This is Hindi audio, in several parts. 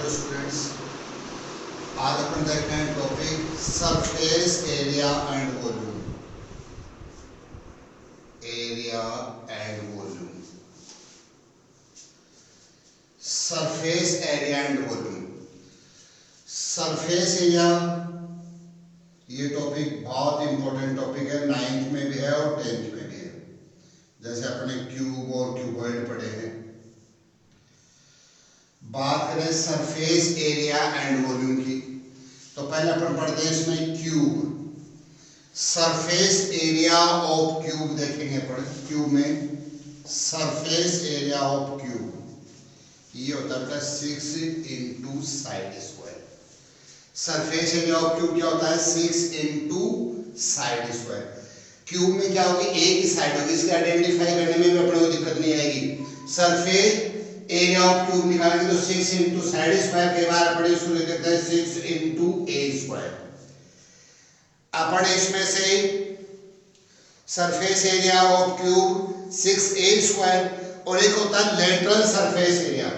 हेलो स्टूडेंट्स, आज अपन देखते हैं topic surface area and volume. Area and volume, surface area and volume. Surface area ये टॉपिक बहुत इंपॉर्टेंट टॉपिक है, 9th में भी है और 10th में भी है। जैसे अपने क्यूब और क्यूबॉइड पढ़े हैं। बात करें सरफेस एरिया एंड वॉल्यूम की, तो पहले अपन पढ़ते हैं इसमें cube. Surface area of cube देखेंगे अपन। क्यूब में सरफेस एरिया ऑफ क्यूब ये होता है 6 into side square. Surface area of cube क्या होता है? 6 इंटू साइड स्क्वायर। क्यूब में क्या होगी? एक ही साइड होगी, इसके आइडेंटिफाई करने में भी अपने को दिक्कत नहीं आएगी। सरफेस एरिया ऑफ क्यूब निकालेंगे तो 6 इंटू साइड स्क्वायर, कई बार अपन इसको लिख देते हैं 6 इंटू ए स्क्वायर। अपन इसमें से surface area of cube 6a square और एक होता है lateral surface area.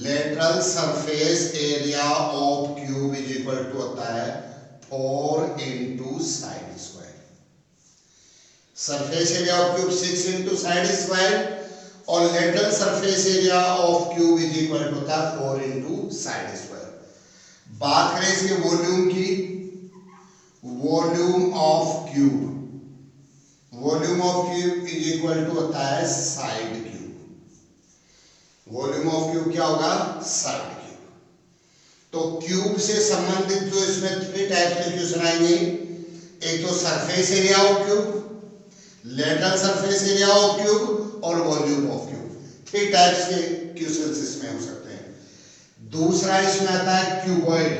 Lateral surface area of cube is equal to होता है 4 into side square. Surface area of cube 6 into side square और lateral surface area of cube is equal to होता है 4 इंटू साइड स्क्वायर। बात करें इसके वॉल्यूम की, volume of cube, volume of cube is equal to होता है side cube. Volume of cube क्या होगा? Side cube. तो क्यूब से संबंधित जो इसमें 3 टाइप के क्वेश्चन आएंगे, एक तो surface area of cube, lateral surface area of cube और वॉल्यूम ऑफ क्यूब। 3 टाइप्स के क्वेश्चंस इसमें हो सकते हैं। दूसरा इसमें आता है क्यूबॉइड।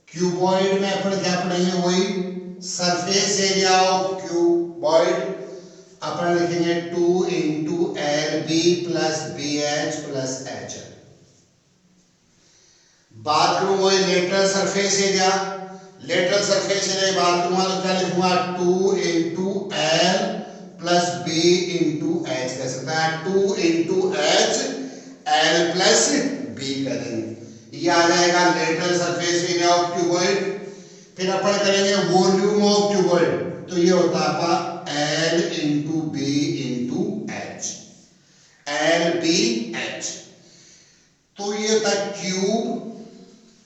क्यूबॉइड में अपन क्या पढ़ेंगे? वही सरफेस एरिया ऑफ क्यूबॉइड अपन लिखेंगे 2 into L B plus B H plus H. बात करूं वही lateral surface area, lateral surface area बात करूंगा तो क्या लिखूंगा? 2 into L plus B into H कह सकता है। 2 into H L plus B करेंगे, ये आ जाएगा lateral surface area of cuboid. फिर अपन करेंगे वॉल्यूम ऑफ क्यूबॉइड, तो ये होता है आपका L into B into H, L B H. तो ये होता है क्यूब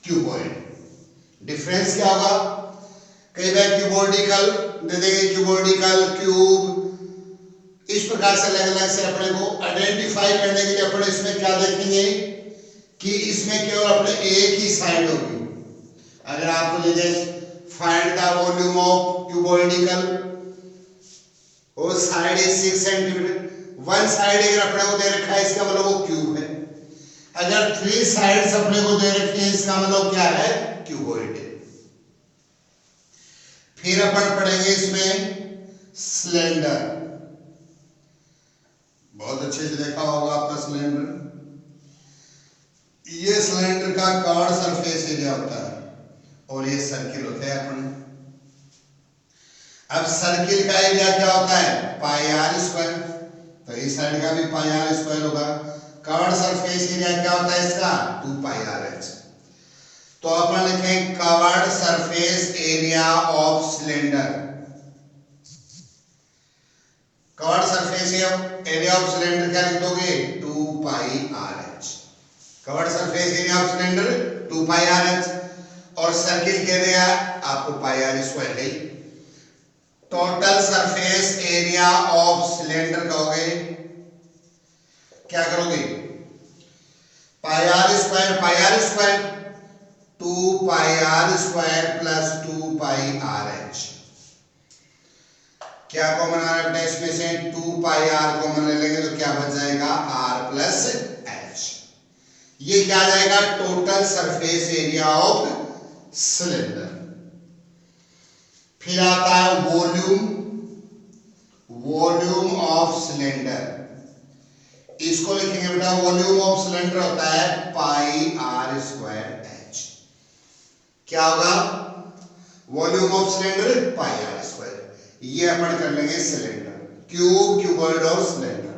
क्यूबॉइड। डिफरेंस क्या होगा? कई बार क्यूबॉइडिकल दे देंगे, क्यूबॉइडिकल क्यूब, इस प्रकार से अलग अलग से अपने को आइडेंटिफाई करने के लिए अपन इसमें क्या देखेंगे कि इसमें केवल अपने एक ही साइड होगी। अगर आपको दे find the volume of cuboidical, वो side is 6 centimetre, one side अगर अपने को दे रखा है इसका मतलब वो क्यूब है। अगर 3 साइड्स अपने को दे रखी है इसका मतलब क्या है? क्यूबॉइड। फिर अपन पढ़ेंगे इसमें सिलेंडर। बहुत अच्छे से देखा होगा आपका सिलेंडर। ये सिलेंडर का कार्ड सरफेस एरिया होता है और ये सर्किल होता है अपने। अब सर्किल का एरिया क्या होता है? पाई आर स्क्वायर, तो इस साइड का भी पाई आर स्क्वायर होगा। कार्ड सरफेस एरिया क्या होता है इसका? 2 पाई आर एच। तो अपन लिखें covered surface area of cylinder. Covered surface area of cylinder क्या लिख दोगे? 2 pi R H. Covered surface area of cylinder 2 pi R H और सर्किल के एरिया आपको पाई आर स्क्वायर है। Total surface area of cylinder कहोगे, क्या करोगे? Pi R square 2 pi R square plus 2 pi R H. क्या कॉमन आ रहा है इसमें से? 2 पाई आर कॉमन ले लेंगे तो क्या बच जाएगा? R plus H. ये क्या आ जाएगा? Total surface area of cylinder. फिर आता है वॉल्यूम, वॉल्यूम ऑफ सिलेंडर। इसको लिखेंगे बेटा, वॉल्यूम ऑफ सिलेंडर होता है पाई आर स्क्वायर एच। क्या होगा? Volume of cylinder pi R square. ये अपन कर लेंगे सिलेंडर, क्यूब, क्यूबॉइड और सिलेंडर।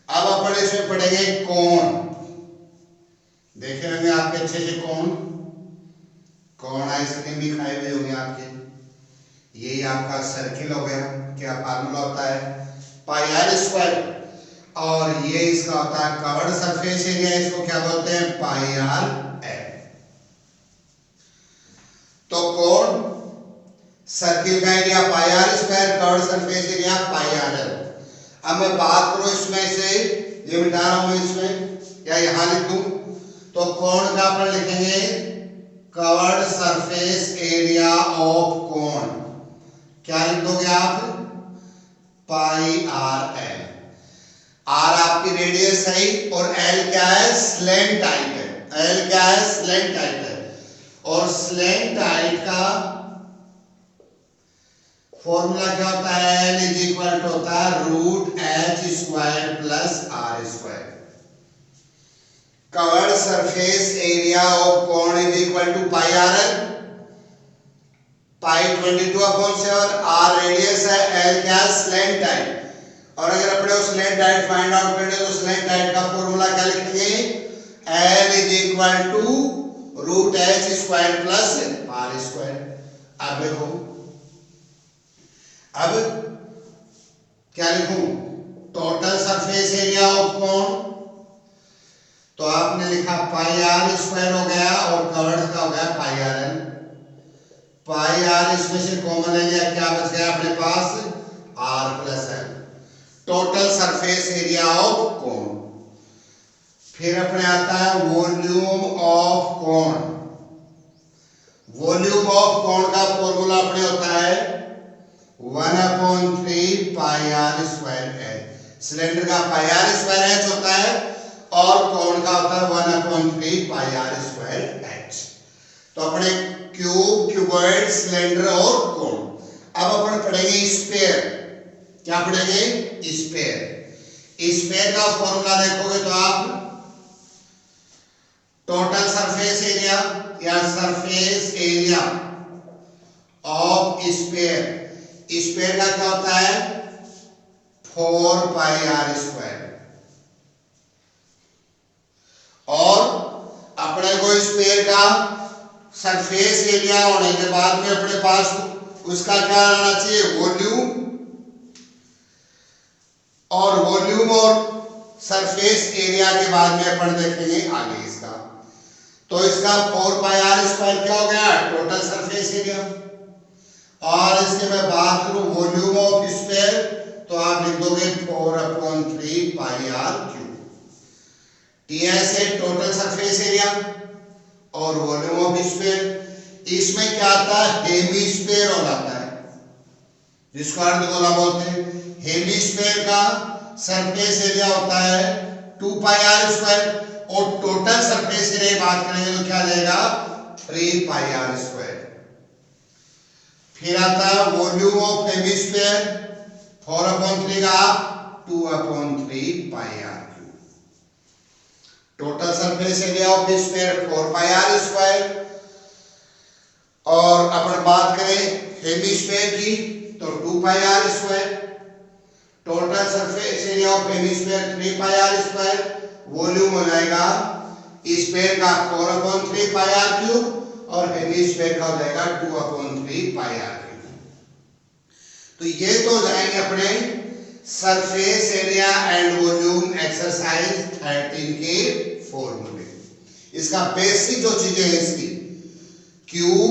अब अपन इसमें पढ़ेंगे कोण। देखे होंगे आपके अच्छे से कोण आइसक्रीम भी खाए हुए होंगे आपके। यही आपका सर्किल हो गया, क्या फार्मूला होता है पाई आर स्क्वायर, और ये इसका होता है कवर्ड सरफेस एरिया, इसको क्या बोलते हैं पाई आर एल। तो कोण सर्किल का area pi R square, covered surface area pi R L. अब मैं बात करूं इसमें से, ये मिटा रहा हूं मैं इसमें या यहां लिख दूं, तो कोण का अपन लिखेंगे कवर्ड सरफेस एरिया ऑफ कोण, क्या लिख दोगे आप पाई आर एल। आर आपकी रेडियस है और एल क्या है स्लैंट हाइट है, एल क्या है स्लैंट हाइट है, और स्लैंट हाइट का फॉर्मूला क्या होता है, एल इज इक्वल टू होता है root H square plus R square. Covered surface area of cone is equal to pi R L, pi 22/7, R radius है, एल क्या स्लैंट हाइट, और अगर अपने उस स्लैंट हाइट फाइंड आउट करने तो स्लैंट हाइट का फॉर्मूला क्या लिखेंगे, L is equal to root H square plus R square. अब देखो, अब क्या लिखूं, टोटल सरफेस एरिया ऑफ कोण, तो आपने लिखा पाई आर स्क्वायर हो गया और कवर्ड का हो गया pi R L. Pi R इसमें से कॉमन ले लिया, क्या बच गया अपने पास R plus L, total surface area of cone. फिर अपने आता है volume of cone. Volume of cone का फॉर्मूला अपने होता है 1/3 pi R square H. Cylinder का पाई आर स्क्वायर एच होता है और कोण का होता है 1/3 पाई आर स्क्वायर एच। तो अपने क्यूब, क्यूबॉइड, सिलेंडर और कोण। अब अपन पढ़ेंगे स्फीयर। क्या पढ़ेंगे स्फीयर। स्फीयर का फॉर्मूला देखोगे तो आप टोटल सरफेस एरिया या surface area of sphere, sphere का क्या होता है 4 पाई आर स्क्वायर, और अपने को स्फीयर का सरफेस एरिया होने के बाद में अपने पास उसका क्या आना चाहिए वॉल्यूम, और वॉल्यूम और सरफेस एरिया के बाद में अपन देखेंगे आगे इसका। तो इसका 4 पाई आर स्क्वायर क्या हो गया टोटल सरफेस एरिया, और इसके मैं बात करूं वॉल्यूम ऑफ स्फीयर तो आप लिख दोगे 4/3 पाई आर क्यूब। टीएस है टोटल सरफेस एरिया और वॉल्यूम ऑफ स्फीयर। इसमें क्या आता है हेमिस्फीयर हो जाता है, जिसको अर्धगोला बोलते हैं। हेमिस्फीयर का सरफेस एरिया होता है 2 पाई आर स्क्वायर, और टोटल सरफेस एरिया की बात करेंगे तो क्या आ जाएगा 3 पाई आर स्क्वायर। फिर आता है वॉल्यूम ऑफ हेमिस्फीयर 4/3 का 2/3 pi R cube. Total surface area of sphere 4 pi R square, और अपन बात करें हेमिस्फीयर की तो 2 pi R square. Total surface area of hemisphere 3 pi R square, volume हो जाएगा स्फीयर का 4/3 पाई आर क्यूब और हेमिस्फीयर का हो जाएगा 2/3 पाई आर क्यूब। तो ये तो हो जाएंगे अपने surface area and volume exercise 13 के फॉर्मूले। इसका बेसिक जो चीजें हैं इसकी क्यूब,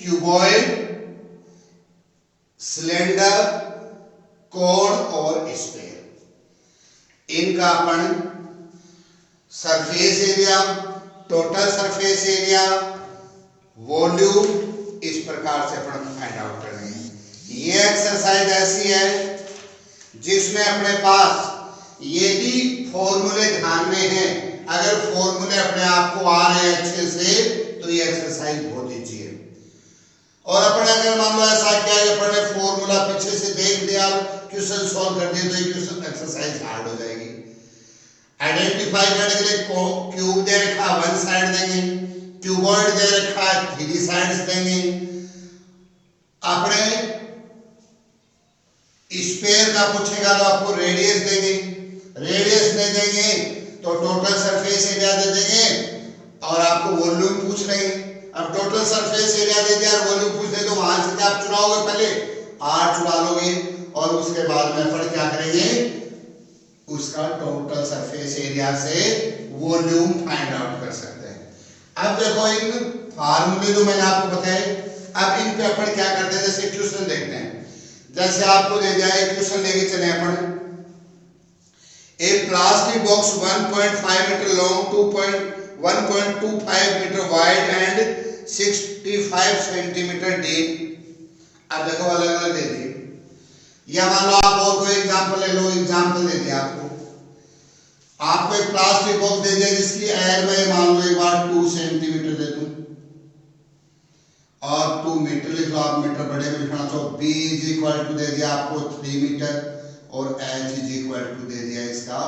क्यूबॉइड, सिलेंडर, कोण और स्फीयर, इनका अपन surface area, total surface area, volume इस प्रकार से अपन फाइंड आउट करेंगे। ये एक्सरसाइज ऐसी है जिसमें अपने पास ये भी फॉर्मूले ध्यान में हैं। अगर फॉर्मूले अपने आप को आ रहे हैं अच्छे से तो ये एक्सरसाइज बहुत ईजी है। और अपन अगर मान लो ऐसा क्या है अपन ने फॉर्मूला पीछे से देख लिया, क्वेश्चन सॉल्व कर दिए तो ये क्वेश्चन एक्सरसाइज हार्ड हो जाएगी। आइडेंटिफाई करने के लिए क्यूब दे रखा 1 साइड देंगे, क्यूबॉइड दे रखा 3 साइड्स देंगे, अपने स्फीयर का पूछेगा तो आपको रेडियस देंगे, रेडियस दे देंगे तो टोटल सरफेस एरिया दे देंगे और आपको वॉल्यूम पूछ रहे हैं। अब टोटल सरफेस एरिया दे दिया और वॉल्यूम पूछ रहे तो वहां से क्या आप चुनाओगे, पहले आर चुना लोगे और उसके बाद मेथड क्या करेंगे, उसका टोटल सरफेस एरिया से वॉल्यूम फाइंड आउट कर सकते हैं। अब देखो इन फार्मूले जो मैंने आपको बताए, अब इन पे अपन क्या करते हैं, जैसे क्वेश्चन देखते हैं। जैसे आपको दे दिया एक क्वेश्चन लेके चले अपन, a plastic box 1.5 metre long 1.25 metre wide and 65 centimetre deep. अब देखो अलग अलग दे दिए, या मान लो आप और कोई एग्जांपल ले लो, एग्जांपल दे दिया आपको एक प्लास्टिक बॉक्स दे दिया जिसकी एयर में मान लो एक बार 2 सेंटीमीटर दे दूं और 2 मीटर लिख लो आप, मीटर बड़े में लिखना तो b इज इक्वल टू दे दिया आपको 3 मीटर और h इज इक्वल टू दे दिया इसका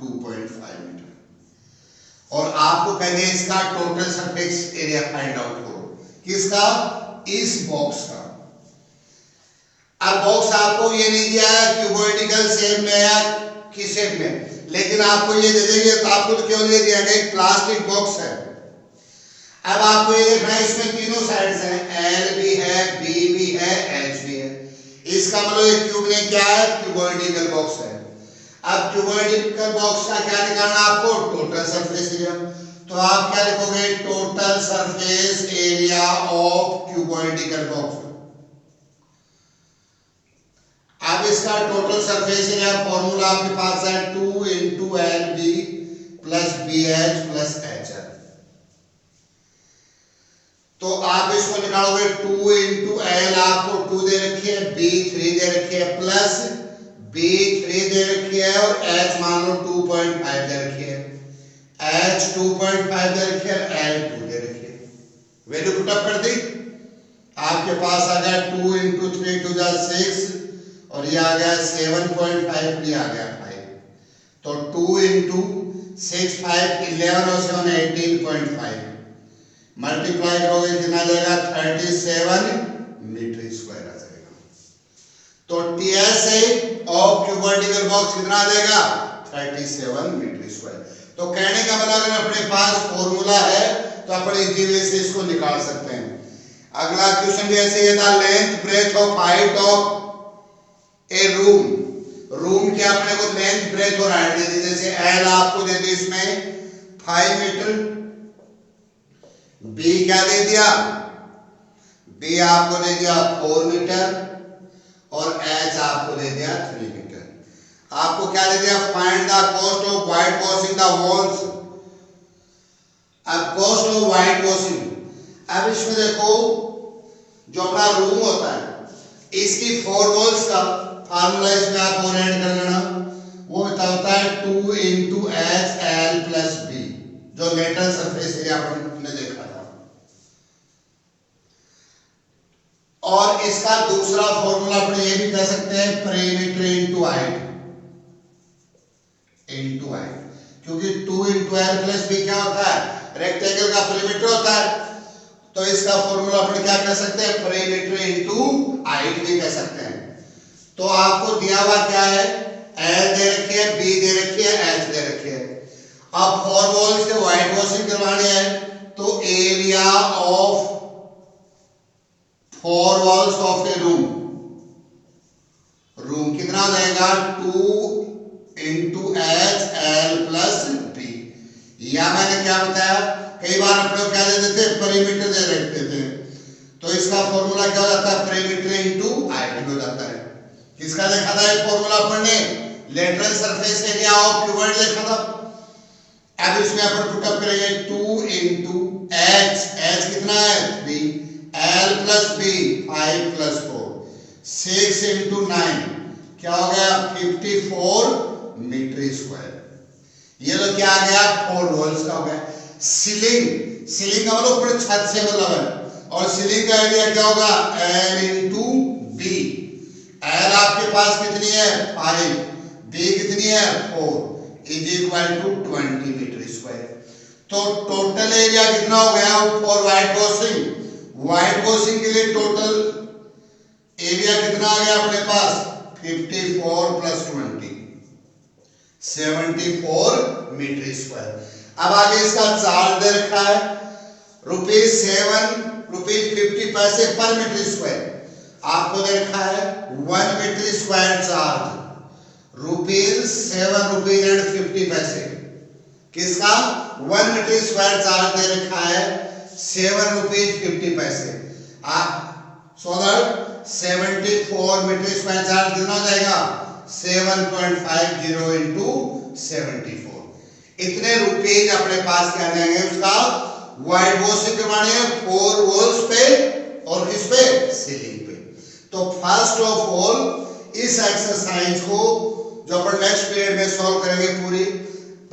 2.5 मीटर और आपको कह दिया इसका total surface area find out करो, किसका, इस बॉक्स का। अब बॉक्स आपको ये नहीं दिया है क्यूबॉइडिकल शेप में या किस शेप में, लेकिन आपको ये दे देंगे तो आपको तो क्यों दे दिया गया, एक प्लास्टिक बॉक्स है। अब आपको ये देखना है इसमें तीनों साइड्स हैं, एल भी है, बी भी है, एच भी है। इसका मतलब ये क्यूब ने क्या है, क्यूबॉइडिकल बॉक्स है। अब क्यूबॉइडिकल बॉक्स का क्या निकालना आपको, टोटल सरफेस एरिया। तो आप क्या लिखोगे, total surface area of cuboidical box. अब इसका टोटल सरफेस एरिया फॉर्मूला आपके पास है 2 into L B plus B H plus H L. तो आप इसको निकालोगे 2 इंटू एल आपको 2 दे रखी है, बी 3 दे रखी है, प्लस बी 3 दे रखी है और एच मान लो 2.5 दे रखी है, एच 2.5 दे रखी है, एल 2 दे रखी है। वैल्यू पुटअप कर दी, आपके पास आ गया 2 इंटू 3 टू 6 और ये आ गया 7.5, ये आ गया 5। तो 2 इंटू 6 5 11 और 7 18.5 मल्टीप्लाई करोगे कितना जाएगा, 37 मीटर स्क्वायर आ जाएगा। तो टीएस ऑफ क्यूबॉइडिकल बॉक्स कितना आ जाएगा, 37 मीटर स्क्वायर। तो कहने का मतलब अगर अपने पास फॉर्मूला है तो अपन इसी वे से इसको निकाल सकते हैं। अगला क्वेश्चन भी ऐसे ही था, length breadth of height of a room के अपने को लेंथ ब्रेथ और हाइट दे दी, जैसे एल आपको दे दी इसमें 5 मीटर, बी क्या दे दिया, बी आपको दे दिया 4 मीटर और एच आपको दे दिया 3 मीटर। आपको क्या दे दिया, find the cost of white washing the walls. अब कॉस्ट ऑफ वाइट वॉशिंग, अब इसमें देखो जो अपना रूम होता है इसकी 4 वॉल्स का फार्मूला इसमें आप और ऐड कर लेना, वो होता है 2 into H L plus B, जो लेटरल सरफेस एरिया आपने देखा था। और इसका दूसरा फॉर्मूला अपने ये भी कह सकते हैं, पेरीमीटर इंटू हाइट, क्योंकि 2 इंटू एल प्लस बी क्या होता है, रेक्टेंगल का पेरीमीटर होता है। तो इसका फॉर्मूला अपन क्या कह सकते हैं, पेरीमीटर इनटू हाइट भी कह सकते हैं। तो आपको दिया हुआ क्या है, एल दे रखी है, बी दे रखी है, एच दे रखी है। अब 4 वॉल्स के व्हाइट वॉशिंग करवानी है तो area of 4 walls of a room कितना हो जाएगा, 2 into H L plus B. या मैंने क्या बताया, कई बार अपने क्या दे देते हैं, पेरीमीटर दे रखते थे, तो इसका फॉर्मूला क्या हो जाता है, पेरीमीटर इनटू हाइट हो जाता है। किसका देखा था ये फॉर्मूला अपन ने, lateral surface area of cuboid देखा था। अब इसमें अपन पुटअप करेंगे 2 इंटू एच, एच कितना है 3, L plus B 5 plus 4, 6 into 9 क्या हो गया 54 मीटर स्क्वायर। ये लो क्या आ गया 4 वॉल्स का हो गया। सीलिंग का मतलब ऊपर छत से मतलब है, और सीलिंग का एरिया क्या होगा एल इंटू बी। एल आपके पास कितनी है 5, बी कितनी है 4 is equal to 20 metre square. तो टोटल एरिया कितना हो गया फॉर व्हाइट वॉशिंग के लिए टोटल एरिया कितना आ गया अपने पास 54 प्लस 20 74 मीटर स्क्वायर। अब आगे इसका चार्ज दे रखा है ₹7.50 पर मीटर स्क्वायर। आपको दे रखा है 1 मीटर स्क्वायर चार्ज ₹7.50। किसका 1 मीटर स्क्वायर चार्ज दे रखा है ₹7.50। आप 74 मीटर स्क्वायर चार्ज कितना हो जाएगा 7.50 into 74। इतने रुपीज अपने पास क्या जाएंगे उसका वाइट वॉश से करवाने हैं 4 वॉल्स पे और किस पे सीलिंग पे। तो फर्स्ट ऑफ ऑल इस एक्सरसाइज को जो अपन नेक्स्ट पीरियड में सॉल्व करेंगे पूरी,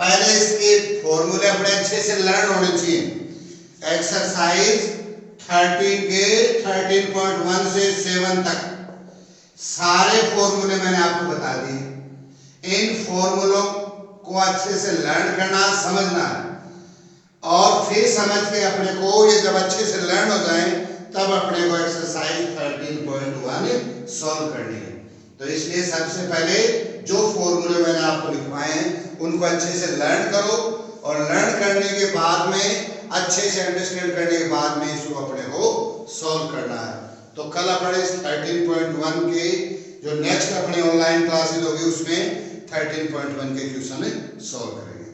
पहले इसके फॉर्मूले अपने अच्छे से लर्न होने चाहिए। एक्सरसाइज 13 के 13.1 से 7 तक सारे फॉर्मूले मैंने आपको बता दिए। इन फॉर्मूलों को अच्छे से लर्न करना समझना है और फिर समझ के अपने को ये जब अच्छे से लर्न हो जाए तब अपने को एक्सरसाइज 13.1 सॉल्व करनी है। तो इसलिए सबसे पहले जो फॉर्मूले मैंने आपको लिखवाए हैं उनको अच्छे से लर्न करो और लर्न करने के बाद में अच्छे से अंडरस्टैंड करने के बाद में इसको अपने को सॉल्व करना है। तो कल अपने इस 13.1 के जो नेक्स्ट अपने ऑनलाइन क्लासेस होगी उसमें 13.1 के क्वेश्चन सॉल्व करेंगे।